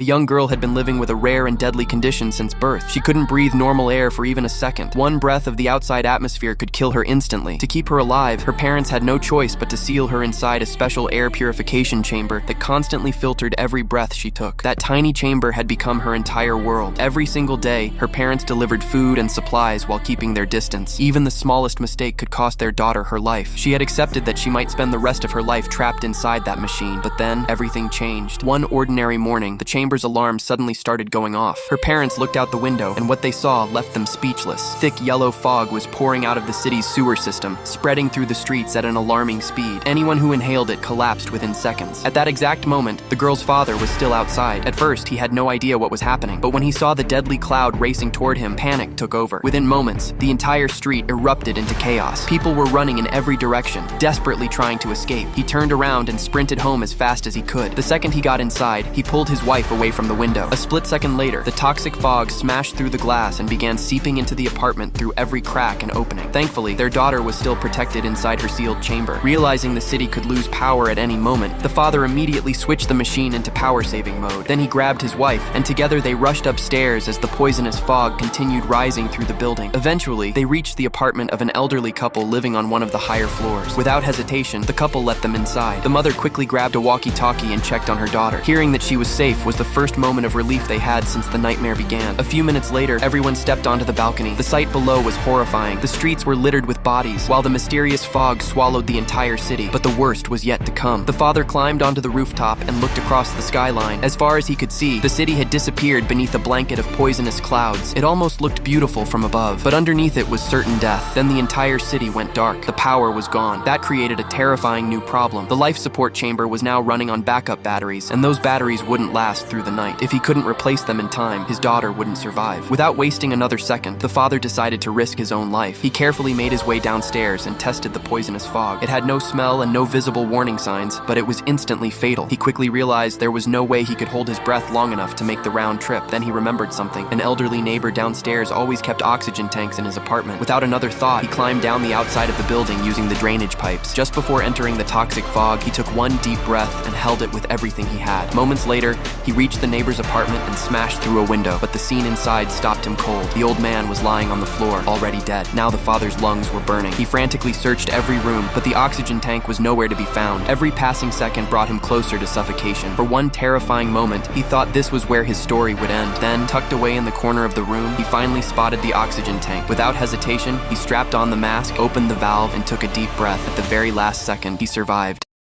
The young girl had been living with a rare and deadly condition since birth. She couldn't breathe normal air for even a second. One breath of the outside atmosphere could kill her instantly. To keep her alive, her parents had no choice but to seal her inside a special air purification chamber that constantly filtered every breath she took. That tiny chamber had become her entire world. Every single day, her parents delivered food and supplies while keeping their distance. Even the smallest mistake could cost their daughter her life. She had accepted that she might spend the rest of her life trapped inside that machine, but then everything changed. One ordinary morning, the chamber's alarm suddenly started going off. Her parents looked out the window, and what they saw left them speechless. Thick yellow fog was pouring out of the city's sewer system, spreading through the streets at an alarming speed. Anyone who inhaled it collapsed within seconds. At that exact moment, the girl's father was still outside. At first, he had no idea what was happening, but when he saw the deadly cloud racing toward him, panic took over. Within moments, the entire street erupted into chaos. People were running in every direction, desperately trying to escape. He turned around and sprinted home as fast as he could. The second he got inside, he pulled his wife away from the window. A split second later, the toxic fog smashed through the glass and began seeping into the apartment through every crack and opening. Thankfully, their daughter was still protected inside her sealed chamber. Realizing the city could lose power at any moment, the father immediately switched the machine into power-saving mode. Then he grabbed his wife, and together they rushed upstairs as the poisonous fog continued rising through the building. Eventually, they reached the apartment of an elderly couple living on one of the higher floors. Without hesitation, the couple let them inside. The mother quickly grabbed a walkie-talkie and checked on her daughter. Hearing that she was safe was the first moment of relief they had since the nightmare began. A few minutes later, everyone stepped onto the balcony. The sight below was horrifying. The streets were littered with bodies, while the mysterious fog swallowed the entire city. But the worst was yet to come. The father climbed onto the rooftop and looked across the skyline. As far as he could see, the city had disappeared beneath a blanket of poisonous clouds. It almost looked beautiful from above, but underneath it was certain death. Then the entire city went dark. The power was gone. That created a terrifying new problem. The life support chamber was now running on backup batteries, and those batteries wouldn't last through the night. If he couldn't replace them in time, his daughter wouldn't survive. Without wasting another second, the father decided to risk his own life. He carefully made his way downstairs and tested the poisonous fog. It had no smell and no visible warning signs, but it was instantly fatal. He quickly realized there was no way he could hold his breath long enough to make the round trip. Then he remembered something. An elderly neighbor downstairs always kept oxygen tanks in his apartment. Without another thought, he climbed down the outside of the building using the drainage pipes. Just before entering the toxic fog, he took one deep breath and held it with everything he had. Moments later, he reached the neighbor's apartment and smashed through a window, but the scene inside stopped him cold. The old man was lying on the floor, already dead. Now the father's lungs were burning. He frantically searched every room, but the oxygen tank was nowhere to be found. Every passing second brought him closer to suffocation. For one terrifying moment, he thought this was where his story would end. Then, tucked away in the corner of the room, he finally spotted the oxygen tank. Without hesitation, he strapped on the mask, opened the valve, and took a deep breath. At the very last second, he survived.